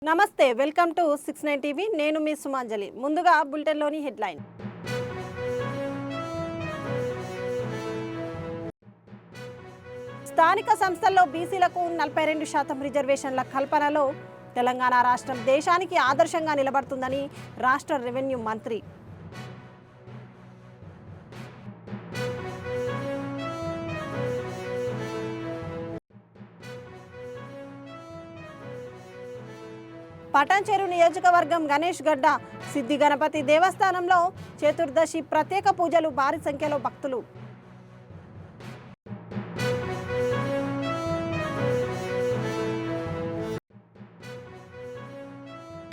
నమస్తే, welcome to 69 TV. నేను మీ సుమాంజలి. ముందుగా బులెటిన్లోని హెడ్లైన్. స్థానిక సంస్థల్లో బీసీలకు 42% రిజర్వేషన్ల కల్పనలో తెలంగాణ రాష్ట్రం దేశానికి ఆదర్శంగా నిలబడుతుందని రాష్ట్ర రెవెన్యూ మంత్రి పటాన్చెరు నియోజకవర్గం గణేష్ గడ్డ సిద్ధి గణపతి దేవస్థానంలో చతుర్దశి ప్రత్యేక పూజలు, భారీ సంఖ్యలో భక్తులు.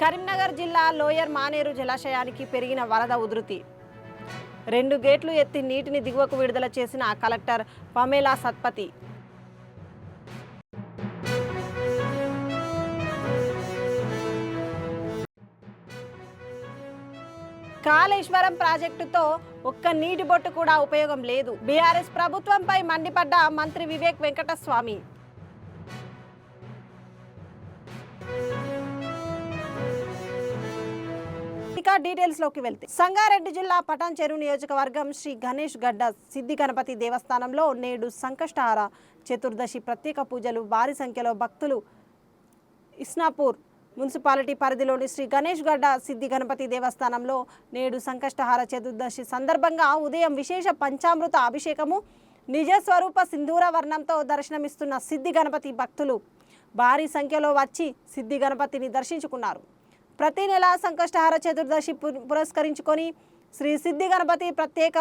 కరీంనగర్ జిల్లా లోయర్ మానేరు జలాశయానికి పెరిగిన వరద ఉధృతి. 2 గేట్లు ఎత్తి నీటిని దిగువకు విడుదల చేసిన కలెక్టర్ పమేలా సత్పతి. కాళేశ్వరం ప్రాజెక్టుతో ఒక్క నీటి బొట్టు కూడా ఉపయోగం లేదు. బీఆర్ఎస్ ప్రభుత్వంపై మండిపడ్డ మంత్రి వివేక్ వెంకటస్వామి. ఇక డీటెయిల్స్లోకి వెళ్తే, సంగారెడ్డి జిల్లా పటాన్చెరు నియోజకవర్గం శ్రీ గణేష్ గడ్డ సిద్ధి గణపతి దేవస్థానంలో నేడు సంకష్టహార చతుర్దశి ప్రత్యేక పూజలు, భారీ సంఖ్యలో భక్తులు. ఇస్నాపూర్ మున్సిపాలిటీ పరిధిలోని శ్రీ గణేష్ గడ్డ సిద్ధి గణపతి దేవస్థానంలో నేడు సంకష్టహార చతుర్దశి సందర్భంగా ఉదయం విశేష పంచామృత అభిషేకము, నిజస్వరూప సింధూర వర్ణంతో దర్శనమిస్తున్న సిద్ధి గణపతి భక్తులు భారీ సంఖ్యలో వచ్చి సిద్ధి గణపతిని దర్శించుకున్నారు. ప్రతి నెల సంకష్టహార చతుర్దశి పురస్కరించుకొని శ్రీ సిద్ధి గణపతి ప్రత్యేక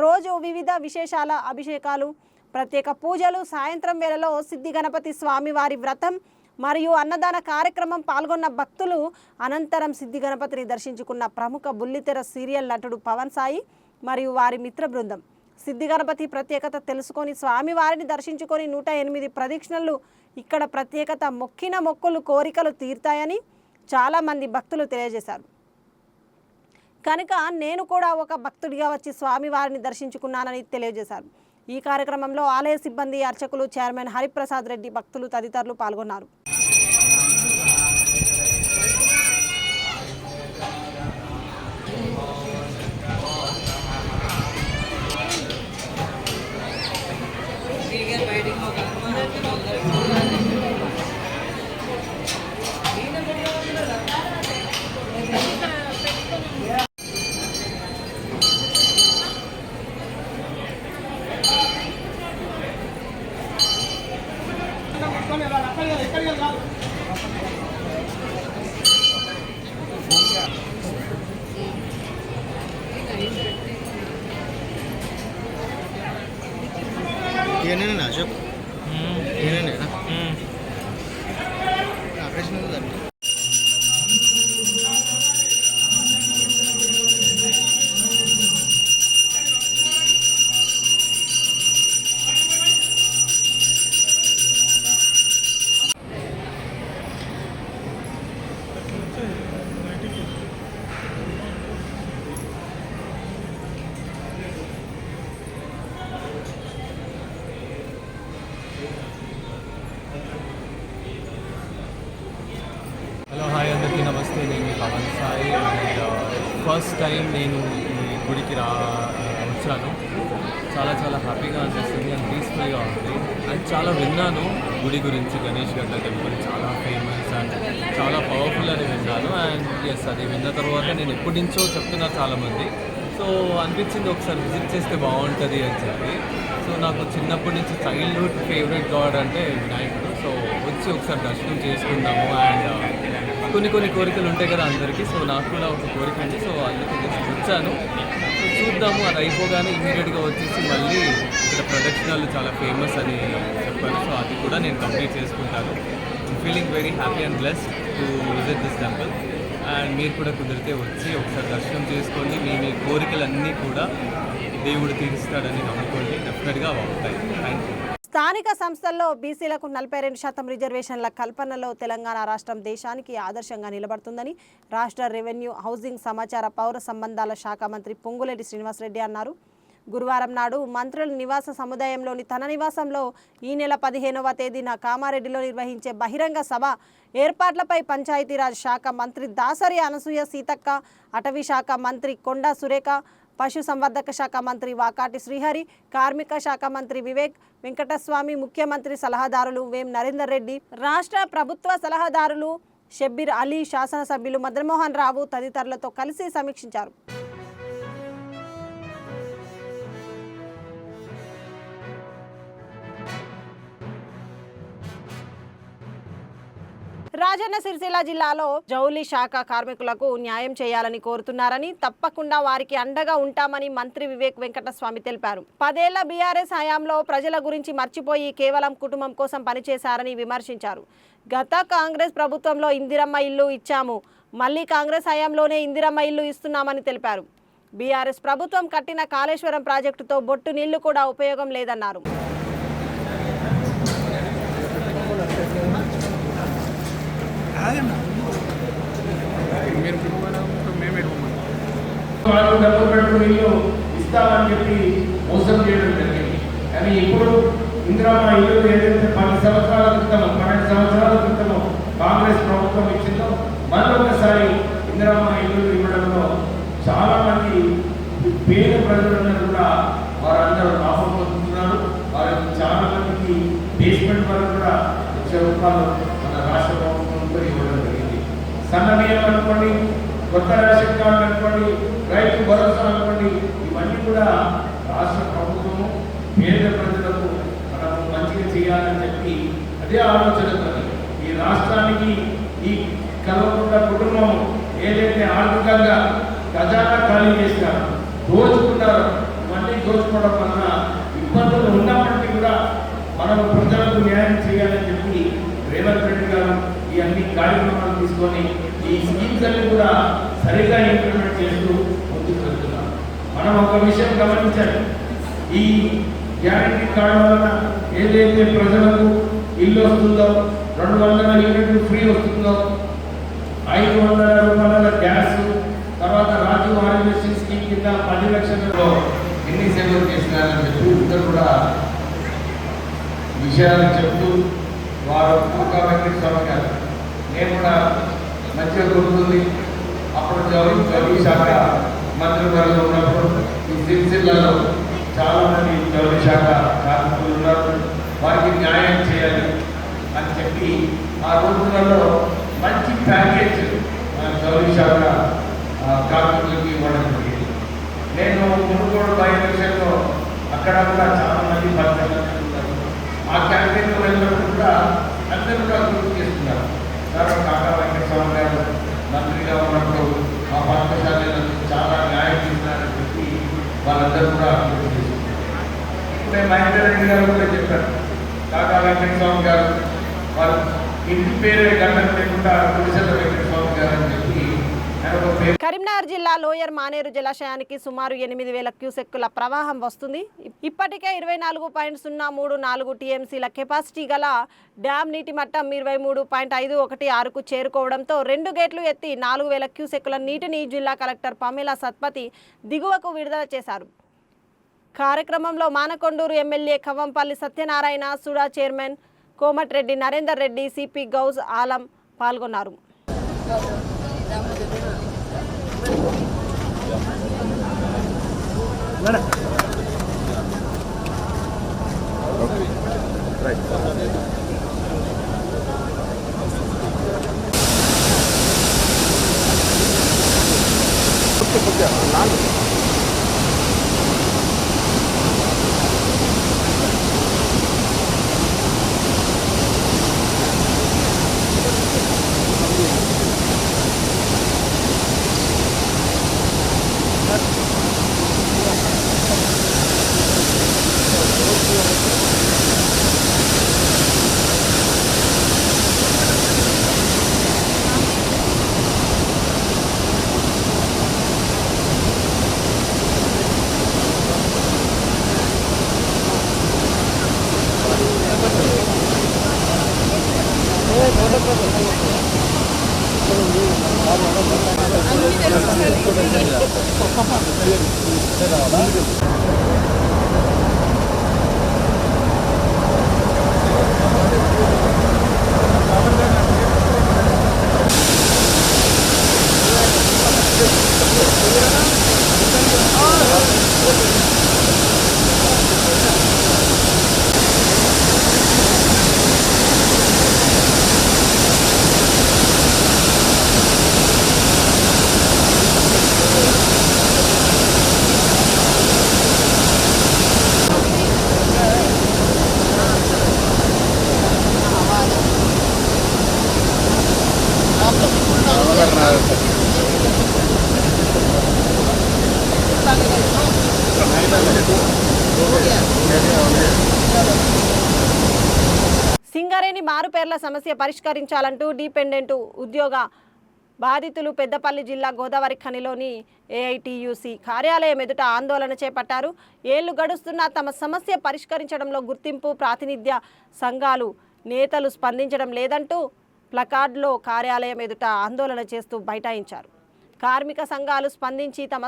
రోజు వివిధ విశేషాల అభిషేకాలు, ప్రత్యేక పూజలు, సాయంత్రం వేళలో సిద్ధి గణపతి స్వామివారి వ్రతం మరియు అన్నదాన కార్యక్రమం పాల్గొన్న భక్తులు అనంతరం సిద్ధి గణపతిని దర్శించుకున్న ప్రముఖ బుల్లితెర సీరియల్ నటుడు పవన్ సాయి మరియు వారి మిత్ర బృందం. సిద్ధి గణపతి ప్రత్యేకత తెలుసుకొని స్వామివారిని దర్శించుకొని 108 ప్రదక్షిణలు. ఇక్కడ ప్రత్యేకత మొక్కిన మొక్కులు కోరికలు తీరుతాయని చాలామంది భక్తులు తెలియజేశారు. కనుక నేను కూడా ఒక భక్తుడిగా వచ్చి స్వామివారిని దర్శించుకున్నానని తెలియజేశారు. ఈ కార్యక్రమంలో ఆలయ సిబ్బంది, అర్చకులు, చైర్మన్ హరిప్రసాద్ రెడ్డి, భక్తులు తదితరులు పాల్గొన్నారు. ఏనేనా అశోక్ ఏనేనా ఆపరేషన్ ఉందండి. హలో, హాయ్ అందరికీ నమస్తే. నేను Pavan Sai. And first time నేను ఈ గుడికి వచ్చాను. చాలా చాలా హ్యాపీగా అనిపిస్తుంది అండ్ పీస్ఫుల్గా ఉంది. అండ్ చాలా విన్నాను గుడి గురించి. గణేష్ గడ్డ టెంపుల్ చాలా ఫేమస్ అండ్ చాలా పవర్ఫుల్ అని విన్నాను. అండ్ ఎస్, అది విన్న తర్వాత నేను ఎప్పటి నుంచో చెప్తున్నారు చాలామంది. సో అనిపించింది ఒకసారి విజిట్ చేస్తే బాగుంటుంది అని చెప్పి. సో నాకు చిన్నప్పటి నుంచి చైల్డ్హుడ్ ఫేవరెట్ గాడ్ అంటే వినాయకుడు. సో వచ్చి ఒకసారి దర్శనం చేసుకుందాము. అండ్ కొన్ని కోరికలు ఉంటాయి కదా అందరికీ. సో నాకు కూడా ఒక కోరిక ఉంది. సో అందుకే వచ్చాను. సో చూద్దాము. అది అయిపోగానే ఇమీడియట్గా వచ్చేసి మళ్ళీ ఇక్కడ ప్రదక్షిణాలు చాలా ఫేమస్ అని చెప్పారు. సో అది కూడా నేను కంప్లీట్ చేసుకుంటాను. Feeling very happy and blessed to visit this temple. And మీరు కూడా కుదిరితే వచ్చి ఒకసారి దర్శనం చేసుకొని మీ కోరికలన్నీ కూడా దేవుడు తీరుస్తాడని నమ్ముకోండి. డెఫినెట్గా అవుతాయి. Thank you. స్థానిక సంస్థల్లో బీసీలకు 42% రిజర్వేషన్ల కల్పనలో తెలంగాణ రాష్ట్రం దేశానికి ఆదర్శంగా నిలబడుతుందని రాష్ట్ర రెవెన్యూ, హౌసింగ్, సమాచార, పౌర సంబంధాల శాఖ మంత్రి పొంగులేటి శ్రీనివాసరెడ్డి అన్నారు. గురువారం నాడు మంత్రుల నివాస సముదాయంలోని తన నివాసంలో ఈ నెల 15వ తేదీన కామారెడ్డిలో నిర్వహించే బహిరంగ సభ ఏర్పాట్లపై పంచాయతీరాజ్ శాఖ మంత్రి దాసరి అనసూయ సీతక్క, అటవీ శాఖ మంత్రి కొండా సురేఖ, పశుసంవర్ధక శాఖ మంత్రి వాకాటి శ్రీహరి, కార్మిక శాఖ మంత్రి వివేక్ వెంకటస్వామి, ముఖ్యమంత్రి సలహాదారులు వేం నరేందర్ రెడ్డి, రాష్ట్ర ప్రభుత్వ సలహాదారులు షబ్బీర్ అలీ, శాసనసభ్యులు మదన్మోహన్ రావు తదితరులతో కలిసి సమీక్షించారు. రాజన్న సిరిసిల్ల జిల్లాలో జౌలి శాఖ కార్మికులకు న్యాయం చేయాలని కోరుతున్నారని, తప్పకుండా వారికి అండగా ఉంటామని మంత్రి వివేక్ వెంకటస్వామి తెలిపారు. 10 ఏళ్ల బీఆర్ఎస్ హయాంలో ప్రజల గురించి మర్చిపోయి కేవలం కుటుంబం కోసం పనిచేశారని విమర్శించారు. గత కాంగ్రెస్ ప్రభుత్వంలో ఇందిరమ్మ ఇల్లు ఇచ్చాము, మళ్లీ కాంగ్రెస్ హయాంలోనే ఇందిరమ్మ ఇల్లు ఇస్తున్నామని తెలిపారు. బీఆర్ఎస్ ప్రభుత్వం కట్టిన కాళేశ్వరం ప్రాజెక్టుతో బొట్టు నీళ్లు కూడా ఉపయోగం లేదన్నారు. వాళ్ళు డబ్బులు పెట్టుకుని ఇల్లు ఇస్తామని చెప్పి మోసం చేయడం జరిగింది. కానీ ఇప్పుడు ఇందిరమ్మ ఇల్లు ఏదైతే 12 సంవత్సరాల క్రితము కాంగ్రెస్ ప్రభుత్వం ఇచ్చిందో మరొకసారి ఇందిరమ్మ ఇల్లు ఇవ్వడంలో చాలా మంది పేద ప్రజలందరూ కూడా వారందరూ లాభం పొందుతున్నారు. వారికి చాలా మందికి బేస్మెంట్ వరకు కూడా ₹1,00,000 మన రాష్ట్ర ప్రభుత్వంతో ఇవ్వడం జరిగింది. సన్న బియ్యం అనుకోండి, కొత్త రేషన్ కార్డు అనుకోండి, రైతు భరోసా అనుకోండి, ఇవన్నీ కూడా రాష్ట్ర ప్రభుత్వము పేద ప్రజలకు మనము మంచిగా చేయాలని చెప్పి అదే ఆలోచనతో ఈ రాష్ట్రానికి ఈ కల్వకుంట్ల కుటుంబం ఏదైతే ఆర్థికంగా ఖజానా ఖాళీ చేసినారో, దోచుకున్నారో, ఇవన్నీ దోచుకోవడం వలన ఇబ్బందులు ఉన్నప్పటికీ కూడా మనము ప్రజలకు న్యాయం చేయాలని చెప్పి రేవంత్ రెడ్డి గారు ఈ అన్ని కార్యక్రమాలు తీసుకొని ఈ స్కీమ్స్ అన్ని కూడా సరిగ్గా ఇంప్లిమెంట్ చేస్తూ ముందుకు వెళ్తున్నాం. మనం ఒక విషయం గమనించాలి, ఈ గ్యారంటీ కార్డు వలన ఏదైతే ప్రజలకు ఇల్లు వస్తుందో, 200 యూనిట్లు ఫ్రీ వస్తుందో, 500 రూపాయల గ్యాస్, తర్వాత రాజీవ్ ఆరోగ్యశ్రీ స్కీమ్ కింద 10 లక్షలలో ఎన్ని సేవలు చేసినారని చెప్పి ఇద్దరు కూడా విషయాలు చెప్తూ వారు పూర్గా వెంకటస్వామి గారు, నేను కూడా మంచిగా గుర్తుంది. అప్పుడు జౌళి శాఖ మంత్రివర్గంలో ఉన్నప్పుడు ఈ సిరిసిల్లలో చాలామంది జౌళి శాఖ కార్మికులు ఉన్నారు, వారికి న్యాయం చేయాలి అని చెప్పి ఆ రోజులలో మంచి ప్యాకేజ్ జౌళి శాఖ కార్మికులకి ఇవ్వడం జరిగింది. నేను మునుగోడు బై విషయంలో అక్కడ కూడా చాలామంది పరిశ్రమలు ఉన్నారు. ఆ క్యాంపెయిన్లో వెళ్ళినప్పుడు కూడా అందరూ కూడా గుర్తు చేస్తున్నారు. తర్వాత కాకా వెంకటస్వామి గారు మంత్రిగా ఉన్నప్పుడు ఆ పాఠశాలను చాలా న్యాయం చేస్తున్నారని చెప్పి వాళ్ళందరూ కూడా గుర్తు చేస్తున్నారు. ఇప్పుడు మహేందర్ రెడ్డి గారు కూడా చెప్పారు, కాకా వెంకటస్వామి గారు వాళ్ళు ఇంటి పేరే గంటలు లేకుండా గుడిసెల వెంకటస్వామి గారు అని చెప్పి కరీంనగర్ జిల్లా లోయర్ మానేరు జలాశయానికి సుమారు 8,000 క్యూసెక్కుల ప్రవాహం వస్తుంది. ఇప్పటికే 24.034 టీఎంసీల కెపాసిటీ గల డ్యామ్ నీటి మట్టం 23.516కు చేరుకోవడంతో 2 గేట్లు ఎత్తి 4,000 క్యూసెక్కుల నీటిని జిల్లా కలెక్టర్ పమేలా సత్పతి దిగువకు విడుదల చేశారు. కార్యక్రమంలో Manakondur MLA Kavvampally Satyanarayana, SUDA chairman Komatireddy Narender Reddy, CP Gouse Alam పాల్గొన్నారు. సింగరేణి మారుపేర్ల సమస్య పరిష్కరించాలంటూ డిపెండెంట్ ఉద్యోగ బాధితులు పెద్దపల్లి జిల్లా గోదావరి ఖనిలోని ఏఐటియుసి కార్యాలయం ఎదుట ఆందోళన చేపట్టారు. ఏళ్లు గడుస్తున్నా తమ సమస్య పరిష్కరించడంలో గుర్తింపు ప్రాతినిధ్య సంఘాలు నేతలు స్పందించడం లేదంటూ ప్లకార్డులో కార్యాలయం ఎదుట ఆందోళన చేస్తూ బైఠాయించారు. కార్మిక సంఘాలు స్పందించి తమ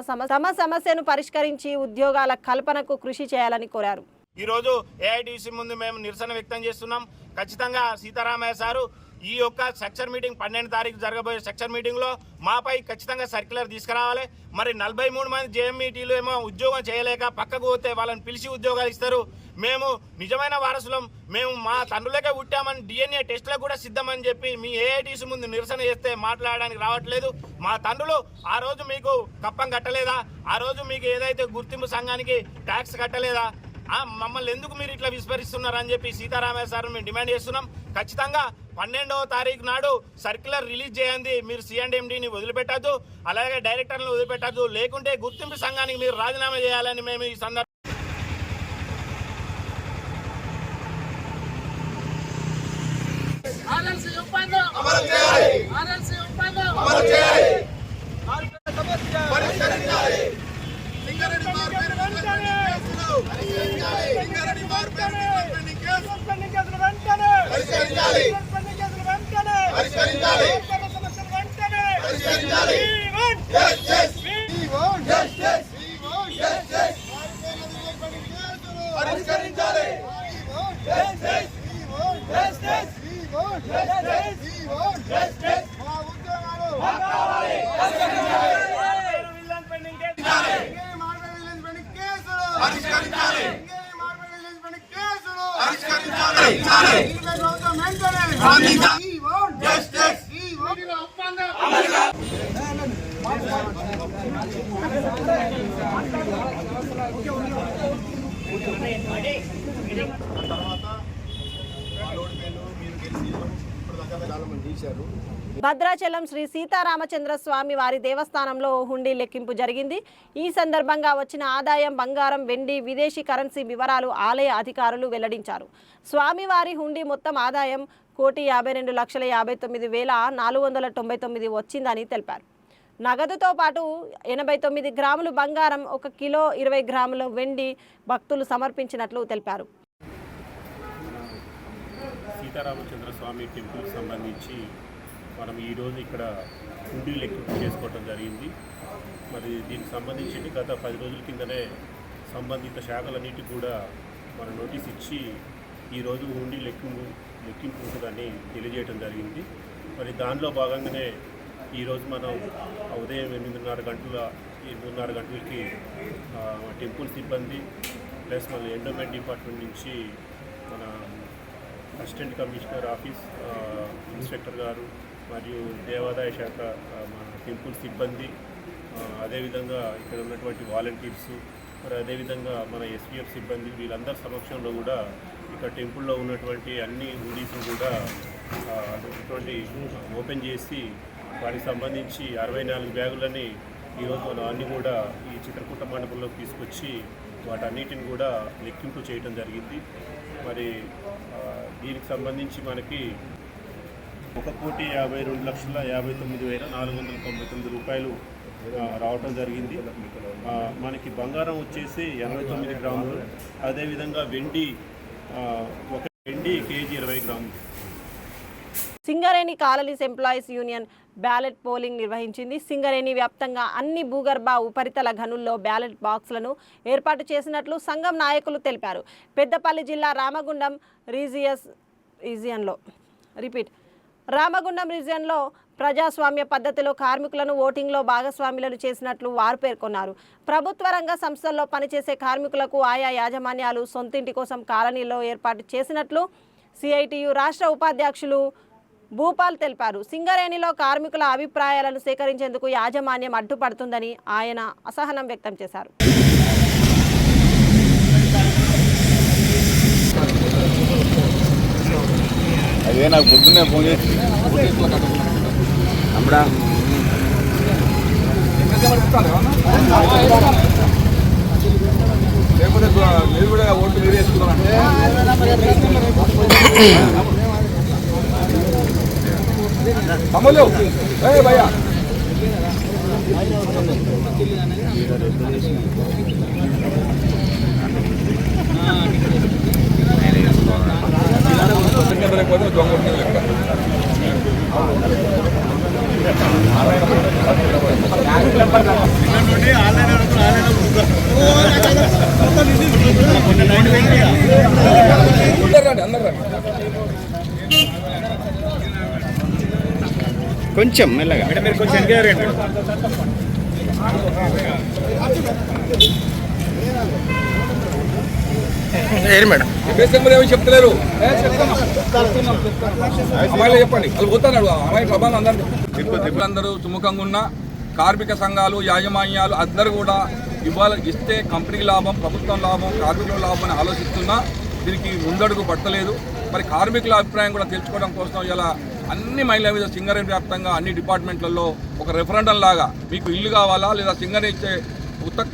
సమస్యను పరిష్కరించి ఉద్యోగాల కల్పనకు కృషి చేయాలని కోరారు. ఈరోజు ఏఐటీసీ ముందు మేము నిరసన వ్యక్తం చేస్తున్నాం. ఖచ్చితంగా సీతారామయ్య సారు ఈ యొక్క సెక్షన్ మీటింగ్ 12 తారీఖు జరగబోయే సెక్షన్ మీటింగ్లో మాపై ఖచ్చితంగా సర్క్యులర్ తీసుకురావాలి. మరి 43 మంది జేఎంఈటీలు ఏమో ఉద్యోగం చేయలేక పక్కకు పోతే వాళ్ళని పిలిచి ఉద్యోగాలు ఇస్తారు. మేము నిజమైన వారసులం, మేము మా తండ్రులకే పుట్టామని DNA టెస్టులకు కూడా సిద్ధమని చెప్పి మీ ఏఐటీసీ ముందు నిరసన చేస్తే మాట్లాడడానికి రావట్లేదు. మా తండ్రులు ఆ రోజు మీకు కప్పం కట్టలేదా? ఆ రోజు మీకు ఏదైతే గుర్తింపు సంఘానికి ట్యాక్స్ కట్టలేదా? మమ్మల్ని ఎందుకు మీరు ఇట్లా విస్మరిస్తున్నారని చెప్పి సీతారామయ్య సార్ మేము డిమాండ్ చేస్తున్నాం. ఖచ్చితంగా 12వ తారీఖు నాడు సర్క్యులర్ రిలీజ్ చేయండి. మీరు C&MDని వదిలిపెట్టద్దు, అలాగే డైరెక్టర్లను వదిలిపెట్టద్దు, లేకుంటే గుర్తింపు సంఘానికి మీరు రాజీనామా చేయాలని మేము ఈ సందర్భంగా భద్రాచలం శ్రీ సీతారామచంద్ర స్వామి వారి దేవస్థానంలో హుండీ లెక్కింపు జరిగింది. ఈ సందర్భంగా వచ్చిన ఆదాయం, బంగారం, వెండి, విదేశీ కరెన్సీ వివరాలు ఆలయ అధికారులు వెల్లడించారు. స్వామివారి హుండీ మొత్తం ఆదాయం 1,52,59,499 వచ్చిందని తెలిపారు. నగదుతో పాటు 89 గ్రాములు బంగారం, 1 కిలో 20 గ్రాముల వెండి భక్తులు సమర్పించినట్లు తెలిపారు. సీతారామచంద్ర స్వామి టెంపుల్ సంబంధించి మనం ఈరోజు ఇక్కడ హుండీ లెక్కింపు చేసుకోవడం జరిగింది. మరి దీనికి సంబంధించి గత 10 రోజుల కిందనే సంబంధిత శాఖలన్నిటి కూడా మన నోటీస్ ఇచ్చి ఈరోజు హుండీ లెక్కింపు ఉంటుందని తెలియజేయడం జరిగింది. మరి దానిలో భాగంగానే ఈరోజు మనం ఉదయం 8:30 గంటలకి టెంపుల్ సిబ్బంది ప్లస్ మన ఎండోమెంట్ డిపార్ట్మెంట్ నుంచి మన అసిస్టెంట్ కమిషనర్ ఆఫీస్ ఇన్స్పెక్టర్ గారు మరియు దేవాదాయ శాఖ మన టెంపుల్ సిబ్బంది, అదేవిధంగా ఇక్కడ ఉన్నటువంటి వాలంటీర్స్, మరి అదేవిధంగా మన SPF సిబ్బంది, వీళ్ళందరి సమక్షంలో కూడా ఇక్కడ టెంపుల్లో ఉన్నటువంటి అన్ని హుండీస్ను కూడా ఓపెన్ చేసి వాటికి సంబంధించి 64 బ్యాగులని ఈరోజు మనం అన్నీ కూడా ఈ చిత్రకూట మండపంలోకి తీసుకొచ్చి వాటన్నిటిని కూడా లెక్కింపు చేయడం జరిగింది. మరి దీనికి సంబంధించి మనకి 1,52,59,499 రూపాయలు రావటం జరిగింది. మనకి బంగారం వచ్చేసి 89 గ్రాములు, అదేవిధంగా వెండి 1 కేజీ 20 గ్రాములు. Singareni colonies employees union ballot polling నిర్వహించింది. సింగరేణి వ్యాప్తంగా అన్ని భూగర్భ ఉపరితల గనుల్లో బ్యాలెట్ బాక్సులను ఏర్పాటు చేసినట్లు సంఘం నాయకులు తెలిపారు. పెద్దపల్లి జిల్లా రామగుండం రీజియన్లో ప్రజాస్వామ్య పద్ధతిలో కార్మికులను ఓటింగ్లో భాగస్వాములను చేసినట్లు వారు పేర్కొన్నారు. ప్రభుత్వ రంగ సంస్థల్లో పనిచేసే కార్మికులకు ఆయా యాజమాన్యాలు సొంతింటి కోసం కాలనీలో ఏర్పాటు చేసినట్లు సిఐటియు రాష్ట్ర ఉపాధ్యక్షులు భూపాల్ తెలిపారు. సింగరేణిలో కార్మికుల అభిప్రాయాలను సేకరించేందుకు యాజమాన్యం అడ్డుపడుతుందని ఆయన అసహనం వ్యక్తం చేశారు. అదే నాకు పొద్దున్నే ఫోన్ చేసి అమ్మడా లేకపోతే మీరు కూడా ఓట్లు మీరు వేసుకున్నారంటే అమ్మలు భయ్యా కొంచెం మెల్లగా మీరు కొంచెం మేడం చెప్తలేరు అమ్మాయిలు చెప్పండి వాళ్ళు పోతున్నాడు అమ్మాయి ప్రభావం అందరూ సుముఖంగా ఉన్న కార్మిక సంఘాలు యాజమాన్యాలు అందరూ కూడా ఇస్తే కంపెనీ లాభం, ప్రభుత్వం లాభం, కార్మికుల లాభం అని ఆలోచిస్తున్నా దీనికి ముందడుగు పట్టలేదు. మరి కార్మికుల అభిప్రాయం కూడా తెలుసుకోవడం కోసం ఇలా అన్ని మహిళల మీద సింగరేణి వ్యాప్తంగా అన్ని డిపార్ట్మెంట్లలో ఒక రెఫరెండం లాగా మీకు ఇల్లు కావాలా లేదా సింగరేణి ఇచ్చే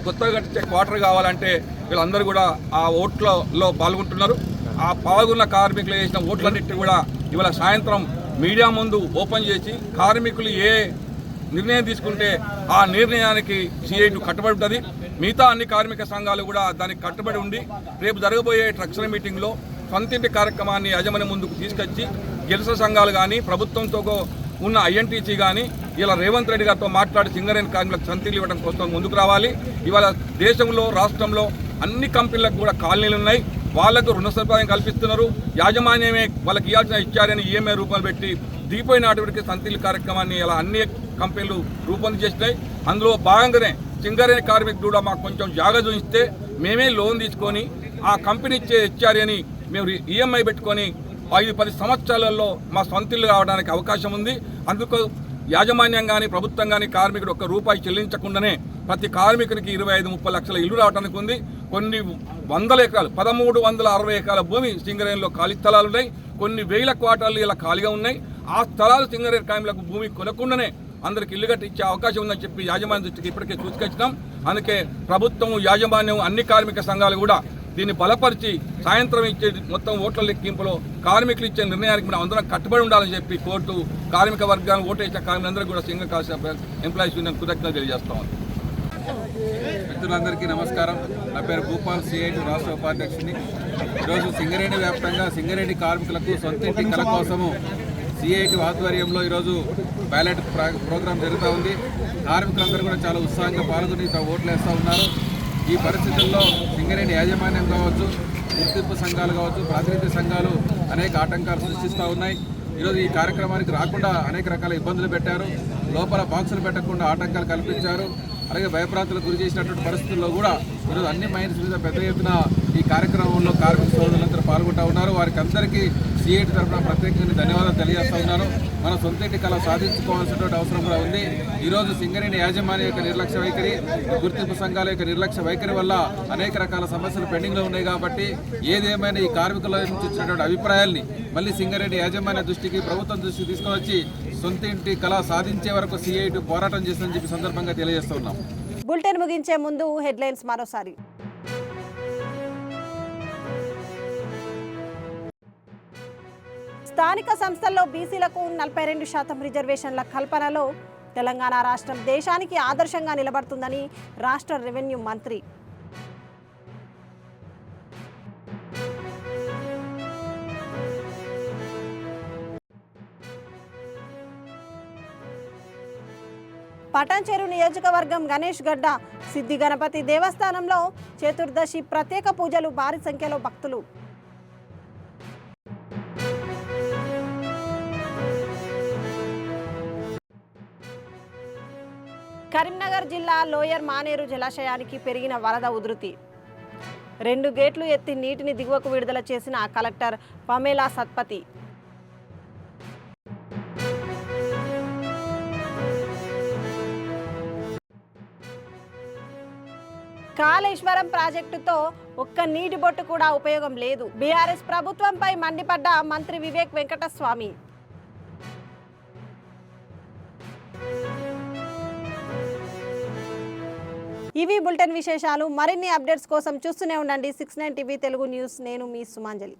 కొత్తగా కట్టించే క్వార్టర్ కావాలంటే వీళ్ళందరూ కూడా ఆ ఓట్లలో పాల్గొంటున్నారు. ఆ పాల్గొన్న కార్మికులు చేసిన ఓట్లన్నిటి కూడా ఇవాళ సాయంత్రం మీడియా ముందు ఓపెన్ చేసి కార్మికులు ఏ నిర్ణయం తీసుకుంటే ఆ నిర్ణయానికి సిఐటి కట్టుబడి ఉంటుంది. మిగతా అన్ని కార్మిక సంఘాలు కూడా దానికి కట్టుబడి ఉండి రేపు జరగబోయే ట్రక్షన్ మీటింగ్లో సొంతింటి కార్యక్రమాన్ని యాజమాన్యం ముందుకు తీసుకొచ్చి గెలుస సంఘాలు కానీ ప్రభుత్వంతో ఉన్న ఐఎన్టీసీ కానీ ఇలా రేవంత్ రెడ్డి గారితో మాట్లాడి సింగరేణి కార్మికులకు సొంతిల్లు ఇవ్వడం కోసం ముందుకు రావాలి. ఇవాళ దేశంలో రాష్ట్రంలో అన్ని కంపెనీలకు కూడా కాలనీలు ఉన్నాయి. వాళ్లకు రుణ సదుపాయం కల్పిస్తున్నారు. యాజమాన్యమే వాళ్ళకి ఇవ్వాల్సిన ఇచ్చారని ఈఎంఐ రూపాయలు పెట్టి దిగిపోయిన నాటికి సంతిల్లు కార్యక్రమాన్ని ఇలా అన్ని కంపెనీలు రూపొందించేసినాయి. అందులో భాగంగానే సింగరేణి కార్మికులు కూడా మాకు కొంచెం జాగా చూపిస్తే మేమే లోన్ తీసుకొని ఆ కంపెనీ ఇచ్చే ఇచ్చారని మేము ఈఎంఐ పెట్టుకొని 5-10 సంవత్సరాలలో మా సొంతిల్లు రావడానికి అవకాశం ఉంది. అందుకు యాజమాన్యం కానీ ప్రభుత్వం కానీ కార్మికుడు ₹1 చెల్లించకుండానే ప్రతి కార్మికుడికి 25-30 లక్షల ఇల్లు రావడానికి ఉంది. కొన్ని వందల ఎకరాలు 1360 ఎకరాల భూమి సింగరేణిలో ఖాళీ స్థలాలు ఉన్నాయి. కొన్ని వేల క్వార్టర్లు ఇలా ఖాళీగా ఉన్నాయి. ఆ స్థలాలు సింగరేణి కార్మికులకు భూమి కొనకుండానే అందరికి ఇల్లు కట్టించే అవకాశం ఉందని చెప్పి యాజమాన్య దృష్టికి ఇప్పటికే చూసుకొచ్చినాం. అందుకే ప్రభుత్వం, యాజమాన్యం, అన్ని కార్మిక సంఘాలు కూడా దీన్ని బలపరిచి సాయంత్రం ఇచ్చే మొత్తం ఓట్ల లెక్కింపులో కార్మికులు ఇచ్చే నిర్ణయానికి మనం అందరం కట్టుబడి ఉండాలని చెప్పి కోర్టు కార్మిక వర్గాన్ని ఓటేసిన కార్మికులందరూ కూడా సింగల్ కాస్ట్ ఎంప్లాయీస్ యూనియన్ కృతజ్ఞతలు తెలియజేస్తాం. మిత్రులందరికీ నమస్కారం. నా పేరు భూపాల్, సిఐటి రాష్ట్ర ఉపాధ్యక్షుని. ఈరోజు సింగరేణి వ్యాప్తంగా సింగరేణి కార్మికులకు సొంతింటి కళ కోసము సిఐటి ఆధ్వర్యంలో ఈరోజు బ్యాలెట్ ప్రోగ్రాం జరుగుతూ ఉంది. కార్మికులందరూ కూడా చాలా ఉత్సాహంగా పాల్గొని ఓట్లు వేస్తూ ఉన్నారు. ఈ పరిస్థితుల్లో సింగరేణి యాజమాన్యం కావచ్చు, గుర్తింపు సంఘాలు కావచ్చు, ప్రాతినిధ్య సంఘాలు అనేక ఆటంకాలు సృష్టిస్తూ ఉన్నాయి. ఈరోజు ఈ కార్యక్రమానికి రాకుండా అనేక రకాల ఇబ్బందులు పెట్టారు. లోపల బాక్సులు పెట్టకుండా ఆటంకాలు కల్పించారు. అలాగే భయప్రాంతాలకు గురి చేసినటువంటి పరిస్థితుల్లో కూడా ఈరోజు అన్ని మైన్స్ మీద పెద్ద ఎత్తున ఈ కార్యక్రమంలో కార్మిక సోదరులందరూ పాల్గొంటూ ఉన్నారు. వారికి అందరికీ సిఐటి తరఫున ప్రత్యేకంగా ధన్యవాదాలు తెలియజేస్తూ ఉన్నాను. మన సొంతింటి కళ సాధించుకోవాల్సినటువంటి అవసరం కూడా ఉంది. ఈరోజు సింగరేణి యాజమాన్యం యొక్క నిర్లక్ష్య వైఖరి, గుర్తింపు సంఘాల యొక్క నిర్లక్ష్య వైఖరి వల్ల అనేక రకాల సమస్యలు పెండింగ్లో ఉన్నాయి. కాబట్టి ఏదేమైనా ఈ కార్మికుల నుంచి వచ్చినటువంటి అభిప్రాయాల్ని మళ్ళీ సింగరేణి యాజమాన్య దృష్టికి, ప్రభుత్వం దృష్టికి తీసుకువచ్చి సొంతింటి కళ సాధించే వరకు సిఐటి పోరాటం చేస్తుందని చెప్పి సందర్భంగా తెలియజేస్తూ ఉన్నాం. బులెటిన్ ముగించే ముందు హెడ్లైన్స్ మరోసారి. స్థానిక సంస్థల్లో బీసీలకు 42% రిజర్వేషన్ల కల్పనలో తెలంగాణ రాష్ట్రం దేశానికి ఆదర్శంగా నిలబడుతుందని రాష్ట్ర రెవెన్యూ మంత్రి. పటాన్చెరు నియోజకవర్గం గణేష్ గడ్డ సిద్ధి గణపతి దేవస్థానంలో చతుర్దశి ప్రత్యేక పూజలు, భారీ సంఖ్యలో భక్తులు. కరీంనగర్ జిల్లా లోయర్ మానేరు జలాశయానికి పెరిగిన వరద ఉధృతి. 2 గేట్లు ఎత్తి నీటిని దిగువకు విడుదల చేసిన కలెక్టర్ పమేలా సత్పతి. కాళేశ్వరం ప్రాజెక్టుతో ఒక్క నీటి బొట్టు కూడా ఉపయోగం లేదు. బీఆర్ఎస్ ప్రభుత్వంపై మండిపడ్డ మంత్రి వివేక్ వెంకటస్వామి. ఇవి బులెటిన్ విశేషాలు. మరిన్ని అప్డేట్స్ కోసం చూస్తూనే ఉండండి 69 టీవీ తెలుగు న్యూస్. నేను మీ సుమాంజలి.